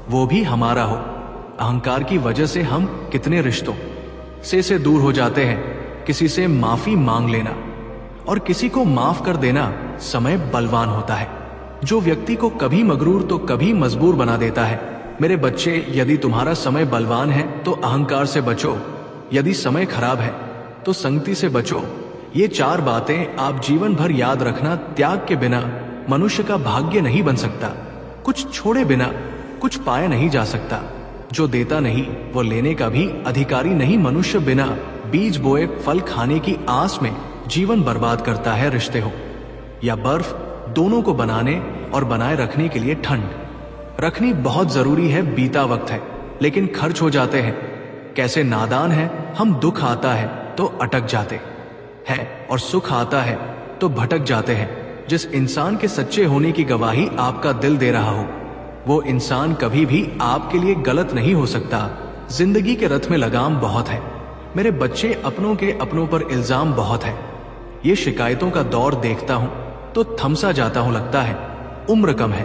वो भी हमारा हो। अहंकार की वजह से हम कितने रिश्तों से दूर हो जाते हैं। किसी से माफी मांग लेना और किसी को माफ कर देना समय बलवान होता है, जो व्यक्ति को कभी मगरूर तो कभी मजबूर बना देता है। मेरे बच्चे, यदि तुम्हारा समय बलवान है तो अहंकार से बचो, यदि समय खराब है तो संगति से बचो। ये चार बातें आप जीवन भर याद रखना। त्याग के बिना मनुष्य का भाग्य नहीं बन सकता। कुछ छोड़े बिना कुछ पाया नहीं जा सकता। जो देता नहीं वो लेने का भी अधिकारी नहीं। मनुष्य बिना बीज बोए फल खाने की आस में जीवन बर्बाद करता है। रिश्ते हो या बर्फ, दोनों को बनाने और बनाए रखने के लिए ठंड रखनी बहुत जरूरी है। बीता वक्त है लेकिन खर्च हो जाते हैं। कैसे नादान है हम, दुख आता है तो अटक जाते हैं और सुख आता है तो भटक जाते हैं। जिस इंसान के सच्चे होने की गवाही आपका दिल दे रहा हो, वो इंसान कभी भी आपके लिए गलत नहीं हो सकता। जिंदगी के रथ में लगाम बहुत है। मेरे बच्चे, अपनों के अपनों पर इल्जाम बहुत है। ये शिकायतों का दौर देखता हूं तो थमसा जाता हूं। लगता है उम्र कम है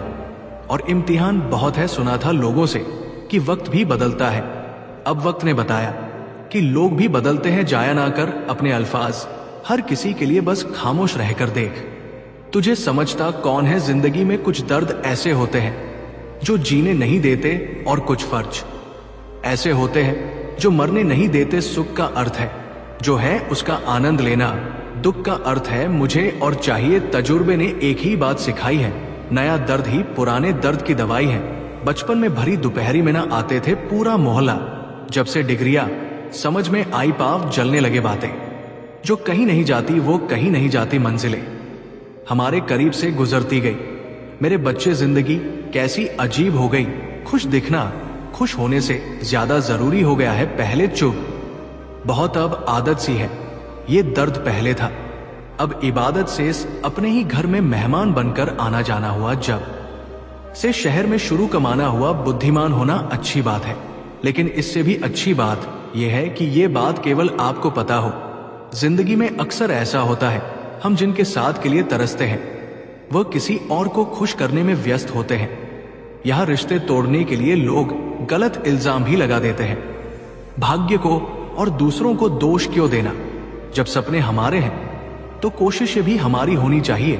और इम्तिहान बहुत है। सुना था लोगों से कि वक्त भी बदलता है। अब वक्त ने बताया कि लोग भी बदलते हैं। जाया ना कर अपने अल्फाज, हर किसी के लिए बस खामोश रहकर देख। तुझे समझता कौन है? जिंदगी में कुछ दर्द ऐसे होते हैं जो जीने नहीं देते और कुछ फर्ज ऐसे होते हैं जो मरने नहीं देते। सुख का अर्थ है जो है उसका आनंद लेना, दुख का अर्थ है मुझे और चाहिए। तजुर्बे ने एक ही बात सिखाई है, नया दर्द ही पुराने दर्द की दवाई है। बचपन में भरी दोपहरी में ना आते थे पूरा मोहल्ला। जब से डिग्रियां समझ में आई, पाव जलने लगे। बातें जो कहीं नहीं जाती वो कहीं नहीं जाती। मंजिलें हमारे करीब से गुजरती गई। मेरे बच्चे, जिंदगी कैसी अजीब हो गई। खुश दिखना खुश होने से ज्यादा जरूरी हो गया है। पहले चुप बहुत, अब आदत सी है। ये दर्द पहले था, अब इबादत से अपने ही घर में मेहमान बनकर आना जाना हुआ। जब से शहर में शुरू कमाना हुआ। बुद्धिमान होना अच्छी बात है, लेकिन इससे भी अच्छी बात यह है कि ये बात केवल आपको पता हो। जिंदगी में अक्सर ऐसा होता है, हम जिनके साथ के लिए तरसते हैं वह किसी और को खुश करने में व्यस्त होते हैं। यहां रिश्ते तोड़ने के लिए लोग गलत इल्जाम भी लगा देते हैं। भाग्य को और दूसरों को दोष क्यों देना? जब सपने हमारे हैं तो कोशिशें भी हमारी होनी चाहिए।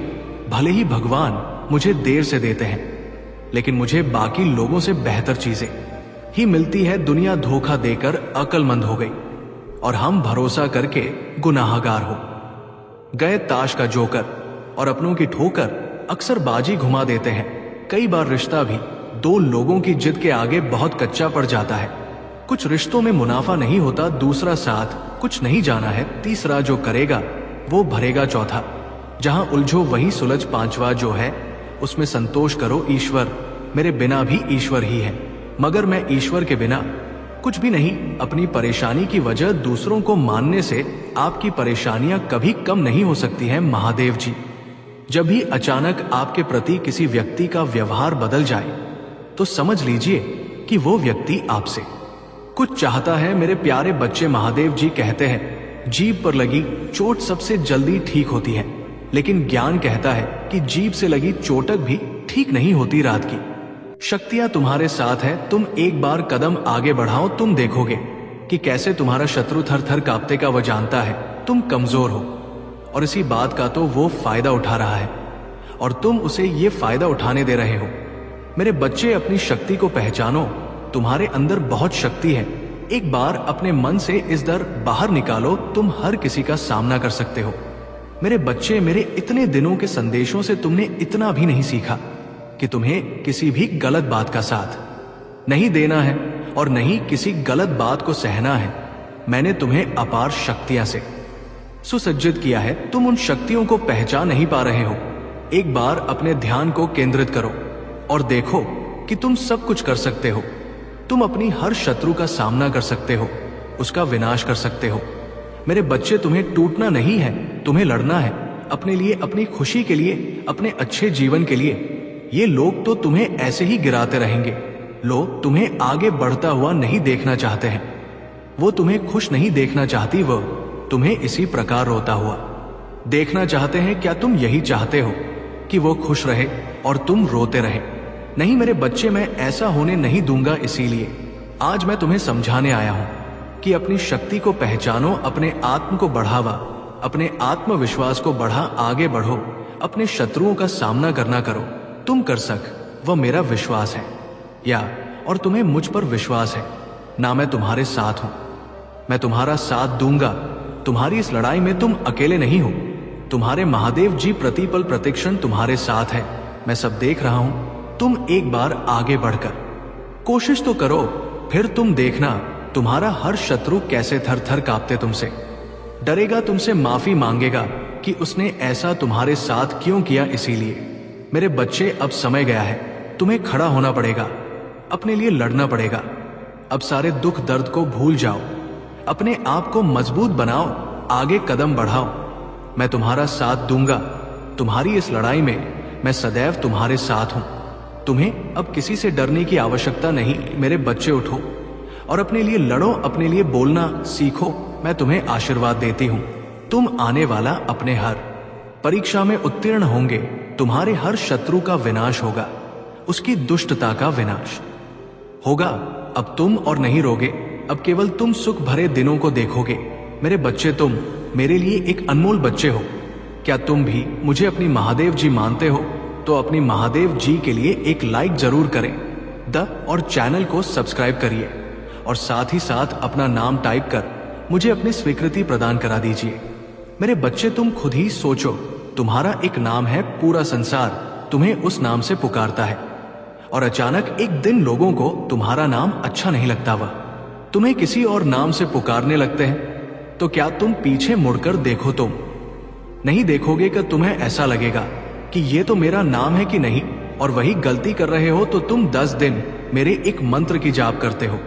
भले ही भगवान मुझे देर से देते हैं, लेकिन मुझे बाकी लोगों से बेहतर चीजें ही मिलती है। दुनिया धोखा देकर अक्लमंद हो गई और हम भरोसा करके गुनाहगार हो गए। ताश का जोकर और अपनों की ठोकर अक्सर बाजी घुमा देते हैं। कई बार रिश्ता भी दो लोगों की जिद के आगे बहुत कच्चा पड़ जाता है। कुछ रिश्तों में मुनाफा नहीं होता, दूसरा साथ कुछ नहीं जाना है, तीसरा जो करेगा वो भरेगा, चौथा जहां उलझो वही सुलझ, पांचवा जो है उसमें संतोष करो। ईश्वर मेरे बिना भी ईश्वर ही है, मगर मैं ईश्वर के बिना कुछ भी नहीं। अपनी परेशानी की वजह दूसरों को मानने से आपकी परेशानियां कभी कम नहीं हो सकती हैं। महादेव जी, जब भी अचानक आपके प्रति किसी व्यक्ति का व्यवहार बदल जाए तो समझ लीजिए कि वो व्यक्ति आपसे कुछ चाहता है। मेरे प्यारे बच्चे, महादेव जी कहते हैं जीभ पर लगी चोट सबसे जल्दी ठीक होती है, लेकिन ज्ञान कहता है कि जीभ से लगी चोटक भी ठीक नहीं होती। रात की शक्तियां तुम्हारे साथ है, तुम एक बार कदम आगे बढ़ाओ, तुम देखोगे कि कैसे तुम्हारा शत्रु थर थर कांपते का। वह जानता है तुम कमजोर हो और इसी बात का तो वो फायदा उठा रहा है और तुम उसे ये फायदा उठाने दे रहे हो। मेरे बच्चे, अपनी शक्ति को पहचानो। तुम्हारे अंदर बहुत शक्ति है। एक बार अपने मन से इस डर बाहर निकालो, तुम हर किसी का सामना कर सकते हो। मेरे बच्चे, मेरे इतने दिनों के संदेशों से तुमने इतना भी नहीं सीखा कि तुम्हें किसी भी गलत बात का साथ नहीं देना है और नहीं किसी गलत बात को सहना है। मैंने तुम्हें अपार शक्तियां से सुसज्जित किया है, तुम उन शक्तियों को पहचान नहीं पा रहे हो। एक बार अपने ध्यान को केंद्रित करो और देखो कि तुम सब कुछ कर सकते हो। तुम अपनी हर शत्रु का सामना कर सकते हो, उसका विनाश कर सकते हो। मेरे बच्चे, तुम्हें टूटना नहीं है, तुम्हें लड़ना है अपने लिए, अपनी खुशी के लिए, अपने अच्छे जीवन के लिए। ये लोग तो तुम्हें ऐसे ही गिराते रहेंगे। लोग तुम्हें आगे बढ़ता हुआ नहीं देखना चाहते हैं, वो तुम्हें खुश नहीं देखना चाहती, वो तुम्हें इसी प्रकार रोता हुआ देखना चाहते हैं। क्या तुम यही चाहते हो कि वो खुश रहे और तुम रोते रहे? नहीं मेरे बच्चे, मैं ऐसा होने नहीं दूंगा। इसीलिए आज मैं तुम्हें समझाने आया हूं कि अपनी शक्ति को पहचानो, अपने आत्म को बढ़ावा, अपने आत्मविश्वास को बढ़ा, आगे बढ़ो, अपने शत्रुओं का सामना करना करो। तुम कर सक, वह मेरा विश्वास है, या और तुम्हें मुझ पर विश्वास है ना। मैं तुम्हारे साथ हूं, मैं तुम्हारा साथ दूंगा। तुम्हारी इस लड़ाई में तुम अकेले नहीं हो, तुम्हारे महादेव जी प्रतिपल प्रतिक्षण तुम्हारे साथ है। मैं सब देख रहा हूं। तुम एक बार आगे बढ़कर कोशिश तो करो, फिर तुम देखना तुम्हारा हर शत्रु कैसे थर थर कांपते तुमसे डरेगा, तुमसे माफी मांगेगा कि उसने ऐसा तुम्हारे साथ क्यों किया। इसीलिए मेरे बच्चे, अब समय गया है, तुम्हें खड़ा होना पड़ेगा, अपने लिए लड़ना पड़ेगा। अब सारे दुख दर्द को भूल जाओ, अपने आप को मजबूत बनाओ, आगे कदम बढ़ाओ। मैं तुम्हारा साथ दूंगा। तुम्हारी इस लड़ाई में मैं सदैव तुम्हारे साथ हूं। तुम्हें अब किसी से डरने की आवश्यकता नहीं। मेरे बच्चे, उठो और अपने लिए लड़ो, अपने लिए बोलना सीखो। मैं तुम्हें आशीर्वाद देती हूं। तुम आने वाला अपने हर परीक्षा में उत्तीर्ण होंगे। तुम्हारे हर शत्रु का विनाश होगा, उसकी दुष्टता का विनाश होगा। अब तुम और नहीं रोगे, अब केवल तुम सुख भरे दिनों को देखोगे। मेरे बच्चे, तुम मेरे लिए एक अनमोल बच्चे हो। क्या तुम भी मुझे अपनी महादेव जी मानते हो? तो अपनी महादेव जी के लिए एक लाइक जरूर करें और चैनल को सब्सक्राइब करिए और साथ ही साथ अपना नाम टाइप कर मुझे अपनी स्वीकृति प्रदान करा दीजिए। मेरे बच्चे, तुम खुद ही सोचो, तुम्हारा एक नाम है, पूरा संसार तुम्हें उस नाम से पुकारता है और अचानक एक दिन लोगों को तुम्हारा नाम अच्छा नहीं लगता, वह तुम्हें किसी और नाम से पुकारने लगते हैं। तो क्या तुम पीछे मुड़कर देखो? तुम नहीं देखोगे कि तुम्हें ऐसा लगेगा कि ये तो मेरा नाम है कि नहीं, और वही गलती कर रहे हो तो तुम 10 दिन मेरे एक मंत्र की जाप करते हो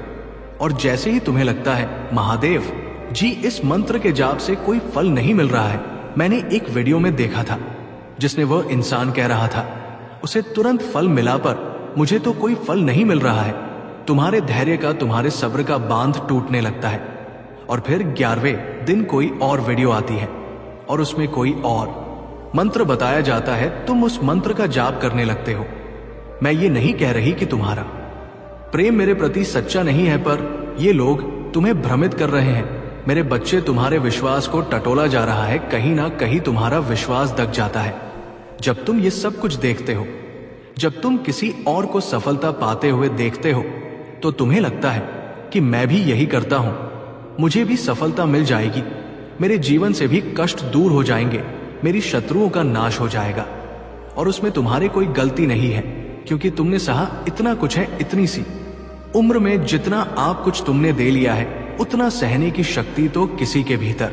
और जैसे ही तुम्हें लगता है महादेव जी इस मंत्र के जाप से कोई फल नहीं मिल रहा है। मैंने एक वीडियो में देखा था जिसने वह इंसान कह रहा था उसे तुरंत फल मिला, पर मुझे तो कोई फल नहीं मिल रहा है। तुम्हारे धैर्य का, तुम्हारे सब्र का बांध टूटने लगता है और फिर 11वें दिन कोई और वीडियो आती है और उसमें कोई और मंत्र बताया जाता है। तुम उस मंत्र का जाप करने लगते हो। मैं ये नहीं कह रही कि तुम्हारा प्रेम मेरे प्रति सच्चा नहीं है, पर ये लोग तुम्हें भ्रमित कर रहे हैं। मेरे बच्चे, तुम्हारे विश्वास को टटोला जा रहा है। कहीं ना कहीं तुम्हारा विश्वास दब जाता है जब तुम ये सब कुछ देखते हो। जब तुम किसी और को सफलता पाते हुए देखते हो तो तुम्हें लगता है कि मैं भी यही करता हूं, मुझे भी सफलता मिल जाएगी, मेरे जीवन से भी कष्ट दूर हो जाएंगे, मेरी शत्रुओं का नाश हो जाएगा। और उसमें तुम्हारी कोई गलती नहीं है, क्योंकि तुमने सहा इतना कुछ है। इतनी सी उम्र में जितना आप कुछ तुमने दे लिया है, उतना सहने की शक्ति तो किसी के भीतर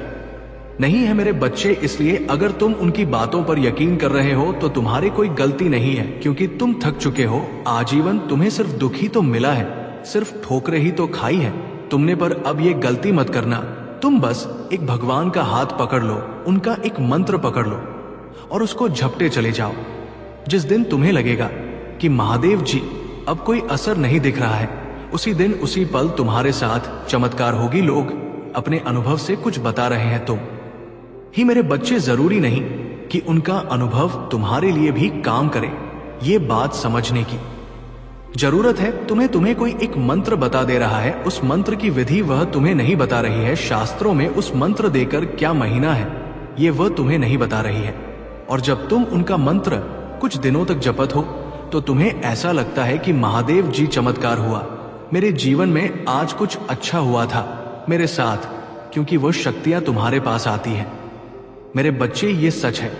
नहीं है मेरे बच्चे। इसलिए अगर तुम उनकी बातों पर यकीन कर रहे हो तो तुम्हारी कोई गलती नहीं है, क्योंकि तुम थक चुके हो। आजीवन तुम्हें सिर्फ दुख ही तो मिला है, सिर्फ ठोकरें ही तो खाई है तुमने। पर अब ये गलती मत करना। तुम बस एक भगवान का हाथ पकड़ लो, उनका एक मंत्र पकड़ लो और उसको झपटे चले जाओ। जिस दिन तुम्हें लगेगा कि महादेव जी अब कोई असर नहीं दिख रहा है, उसी दिन उसी पल तुम्हारे साथ चमत्कार होगी। लोग अपने अनुभव से कुछ बता रहे हैं, तुम ही मेरे बच्चे, जरूरी नहीं कि उनका अनुभव तुम्हारे लिए भी काम करे। ये बात समझने की जरूरत है। तुम्हें कोई एक मंत्र बता दे रहा है, उस मंत्र की विधि वह तुम्हें नहीं बता रही है। शास्त्रों में उस मंत्र देकर क्या महीना है, ये वह तुम्हें नहीं बता रही है। और जब तुम उनका मंत्र कुछ दिनों तक जपत हो तो तुम्हें ऐसा लगता है कि महादेव जी चमत्कार हुआ, मेरे जीवन में आज कुछ अच्छा हुआ था मेरे साथ, क्योंकि वो शक्तियां तुम्हारे पास आती हैं। मेरे बच्चे, ये सच है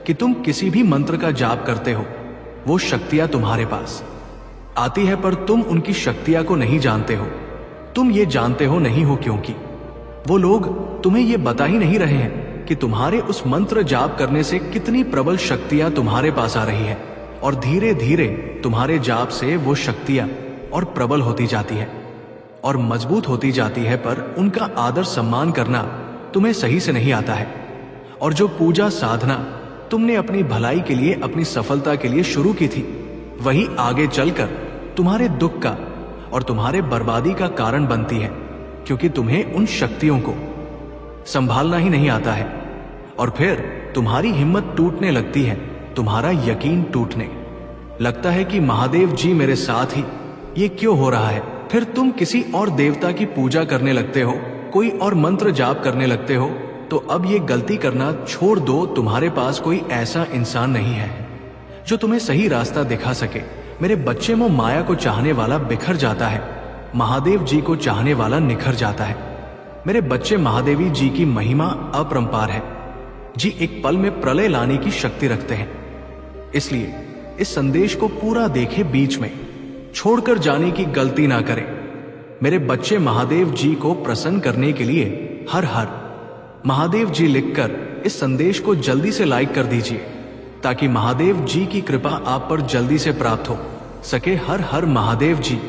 कि तुम किसी भी मंत्र का जाप करते हो, वो शक्तियां तुम्हारे पास आती है, पर तुम उनकी शक्तियां को नहीं जानते हो। तुम ये जानते हो नहीं हो क्योंकि वो लोग तुम्हें ये बता ही नहीं रहे हैं कि तुम्हारे उस मंत्र जाप करने से कितनी प्रबल शक्तियां तुम्हारे पास आ रही है। और धीरे धीरे तुम्हारे जाप से वो शक्तियां और प्रबल होती जाती है और मजबूत होती जाती है, पर उनका आदर सम्मान करना तुम्हें सही से नहीं आता है। और जो पूजा साधना तुमने अपनी भलाई के लिए, अपनी सफलता के लिए शुरू की थी, वही आगे चलकर तुम्हारे दुख का और तुम्हारे बर्बादी का कारण बनती है, क्योंकि तुम्हें उन शक्तियों को संभालना ही नहीं आता है। और फिर तुम्हारी हिम्मत टूटने लगती है, तुम्हारा यकीन टूटने लगता है कि महादेव जी मेरे साथ ही ये क्यों हो रहा है। फिर तुम किसी और देवता की पूजा करने लगते हो, कोई और मंत्र जाप करने लगते हो। तो अब ये गलती करना छोड़ दो। तुम्हारे पास कोई ऐसा इंसान नहीं है जो तुम्हें सही रास्ता दिखा सके। मेरे बच्चे, मोह माया को चाहने वाला बिखर जाता है, महादेव जी को चाहने वाला निखर जाता है। मेरे बच्चे, महादेवी जी की महिमा अपरंपार है। जी एक पल में प्रलय लाने की शक्ति रखते हैं। इसलिए इस संदेश को पूरा देखे, बीच में छोड़कर जाने की गलती ना करें। मेरे बच्चे, महादेव जी को प्रसन्न करने के लिए हर हर महादेव जी लिखकर इस संदेश को जल्दी से लाइक कर दीजिए, ताकि महादेव जी की कृपा आप पर जल्दी से प्राप्त हो सके। हर हर महादेव जी।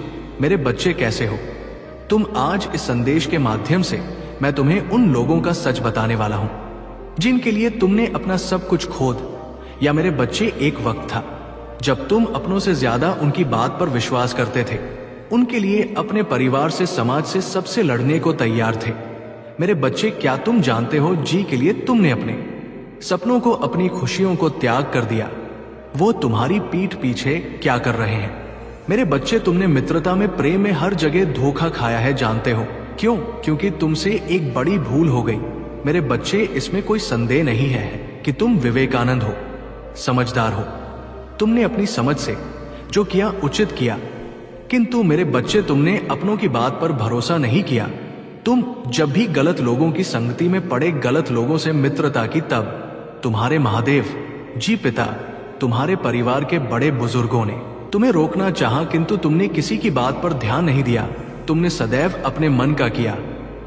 मेरे बच्चे, कैसे हो तुम? आज इस संदेश के माध्यम से मैं तुम्हें उन लोगों का सच बताने वाला हूं जिनके लिए तुमने अपना सब कुछ खो दिया। या मेरे बच्चे, एक वक्त था जब तुम अपनों से ज्यादा उनकी बात पर विश्वास करते थे। उनके लिए, अपने परिवार से, समाज से, सबसे लड़ने को तैयार थे। मेरे बच्चे, क्या तुम जानते हो जी के लिए तुमने अपने सपनों को, अपनी खुशियों को त्याग कर दिया? वो तुम्हारी पीठ पीछे क्या कर रहे हैं? मेरे बच्चे, तुमने मित्रता में, प्रेम में हर जगह धोखा खाया है, जानते हो क्यों? क्योंकि तुमसे एक बड़ी भूल हो गई। मेरे बच्चे, इसमें कोई संदेह नहीं है कि तुम विवेकानंद हो, समझदार हो। तुमने अपनी समझ से जो किया उचित किया, किंतु मेरे बच्चे, तुमने अपनों की बात पर भरोसा नहीं किया। तुम जब भी गलत लोगों की संगति में पड़े, गलत लोगों से मित्रता की, तब तुम्हारे महादेव जी पिता, तुम्हारे परिवार के बड़े बुजुर्गों ने तुम्हें रोकना चाहा, किंतु तुमने किसी की बात पर ध्यान नहीं दिया। तुमने सदैव अपने मन का किया।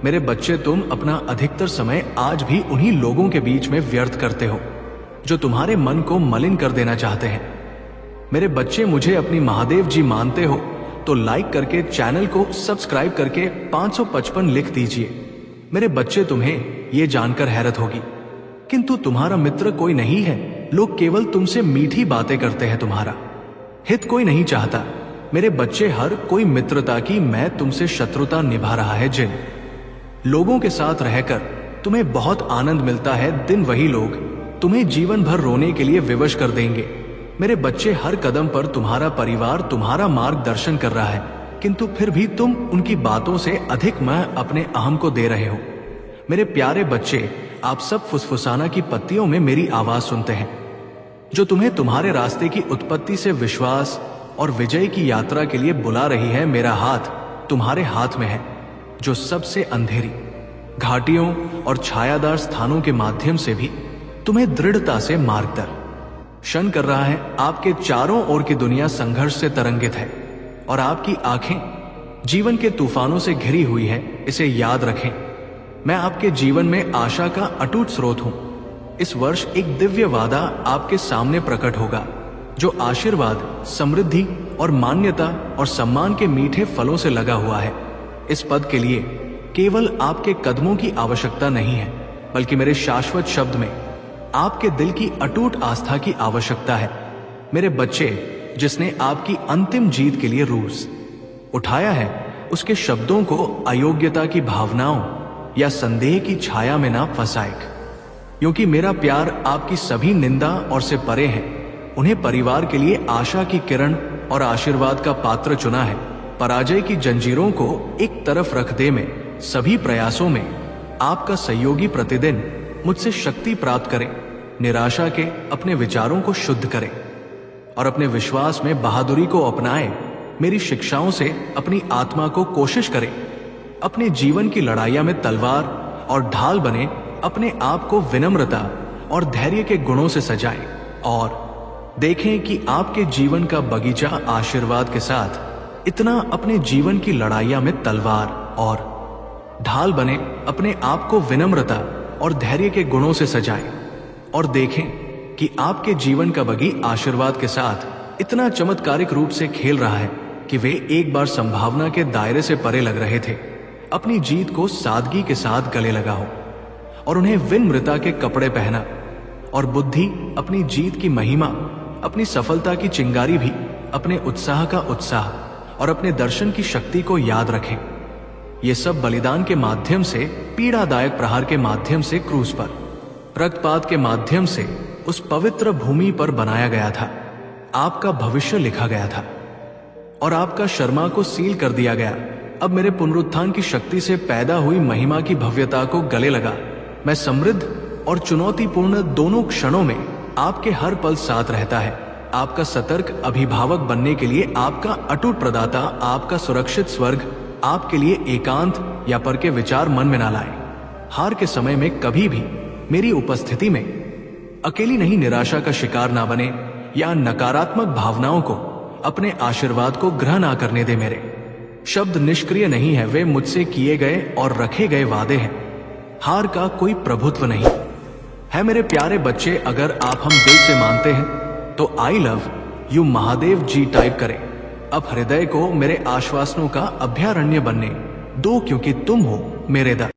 मेरे बच्चे, तुम अपना अधिकतर समय आज भी उन्हीं लोगों के बीच में व्यर्थ करते हो जो तुम्हारे मन को मलिन कर देना चाहते हैं। मेरे बच्चे, मुझे अपनी महादेव जी मानते हो तो लाइक करके, चैनल को सब्सक्राइब करके 555 लिख दीजिए। मेरे बच्चे, तुम्हें यह जानकर हैरत होगी, किंतु तुम्हारा मित्र कोई नहीं है। लोग केवल तुमसे मीठी बातें करते हैं, तुम्हारा हित कोई नहीं चाहता। मेरे बच्चे, हर कोई मित्रता की मैं तुमसे शत्रुता निभा रहा है। जिन लोगों के साथ रहकर तुम्हें बहुत आनंद मिलता है, दिन वही लोग तुम्हें जीवन भर रोने के लिए विवश कर देंगे। मेरे बच्चे, हर कदम पर तुम्हारा परिवार तुम्हारा मार्गदर्शन कर रहा है, किंतु फिर भी तुम उनकी बातों से अधिक मैं अपने अहम को दे रहे हो। मेरे प्यारे बच्चे, आप सब फुसफुसाना की पत्तियों में मेरी आवाज सुनते हैं, जो तुम्हें तुम्हारे रास्ते की उत्पत्ति से विश्वास और विजय की यात्रा के लिए बुला रही है। मेरा हाथ तुम्हारे हाथ में है, जो सबसे अंधेरी घाटियों और छायादार स्थानों के माध्यम से भी तुम्हें दृढ़ता से मार्गदर्शन कर रहा है। आपके चारों ओर की दुनिया संघर्ष से तरंगित है और आपकी आंखें जीवन के तूफानों से घिरी हुई है। इसे याद रखें, मैं आपके जीवन में आशा का अटूट स्रोत हूं। इस वर्ष एक दिव्य वादा आपके सामने प्रकट होगा, जो आशीर्वाद, समृद्धि और मान्यता और सम्मान के मीठे फलों से लगा हुआ है। इस पद के लिए केवल आपके कदमों की आवश्यकता नहीं है, बल्कि मेरे शाश्वत शब्द में आपके दिल की अटूट आस्था की आवश्यकता है। मेरे बच्चे, जिसने आपकी अंतिम जीत के लिए रूस उठाया है, उसके शब्दों को अयोग्यता की भावनाओं या संदेह की छाया में ना फंसाएं, क्योंकि मेरा प्यार आपकी सभी निंदा और से परे है। उन्हें परिवार के लिए आशा की किरण और आशीर्वाद का पात्र चुना है। पराजय की जंजीरों को एक तरफ रख दे, में सभी प्रयासों में आपका सहयोगी प्रतिदिन मुझसे शक्ति प्राप्त करे, निराशा के अपने विचारों को शुद्ध करे और अपने विश्वास में बहादुरी को अपनाए। मेरी शिक्षाओं से अपनी आत्मा को कोशिश करे, अपने जीवन की लड़ाइयां में तलवार और ढाल बने, अपने आप को विनम्रता और धैर्य के गुणों से सजाए और देखें कि आपके जीवन का बगीचा आशीर्वाद के साथ इतना अपने जीवन की लड़ाइयां में तलवार और ढाल बने, अपने आप को विनम्रता और धैर्य के गुणों से सजाएं और देखें कि आपके जीवन का बगी आशीर्वाद के साथ इतना चमत्कारिक रूप से खेल रहा है कि वे एक बार संभावना के दायरे से परे लग रहे थे। अपनी जीत को सादगी के साथ गले लगा हो और उन्हें विनम्रता के कपड़े पहना और बुद्धि अपनी जीत की महिमा, अपनी सफलता की चिंगारी भी, अपने उत्साह का उत्साह और अपने दर्शन की शक्ति को याद रखें। ये सब बलिदान के माध्यम से, पीड़ादायक प्रहार के माध्यम से, क्रूस पर रक्तपात के माध्यम से उस पवित्र भूमि पर बनाया गया था। आपका भविष्य लिखा गया था और आपका शर्मा को सील कर दिया गया। अब मेरे पुनरुत्थान की शक्ति से पैदा हुई महिमा की भव्यता को गले लगा। मैं समृद्ध और चुनौतीपूर्ण दोनों क्षणों में आपके हर पल साथ रहता है। आपका सतर्क अभिभावक बनने के लिए, आपका अटूट प्रदाता, आपका सुरक्षित स्वर्ग आपके लिए एकांत या पर के विचार मन में ना लाए। हार के समय में कभी भी मेरी उपस्थिति में। अकेली नहीं, निराशा का शिकार ना बने या नकारात्मक भावनाओं को, अपने आशीर्वाद को ग्रहण ना करने दे। मेरे शब्द निष्क्रिय नहीं है, वे मुझसे किए गए और रखे गए वादे हैं। हार का कोई प्रभुत्व नहीं है। मेरे प्यारे बच्चे, अगर आप हम दिल से मानते हैं तो I love you Mahadev ji type करें। अब हृदय को मेरे आश्वासनों का अभयारण्य बनने दो, क्योंकि तुम हो मेरे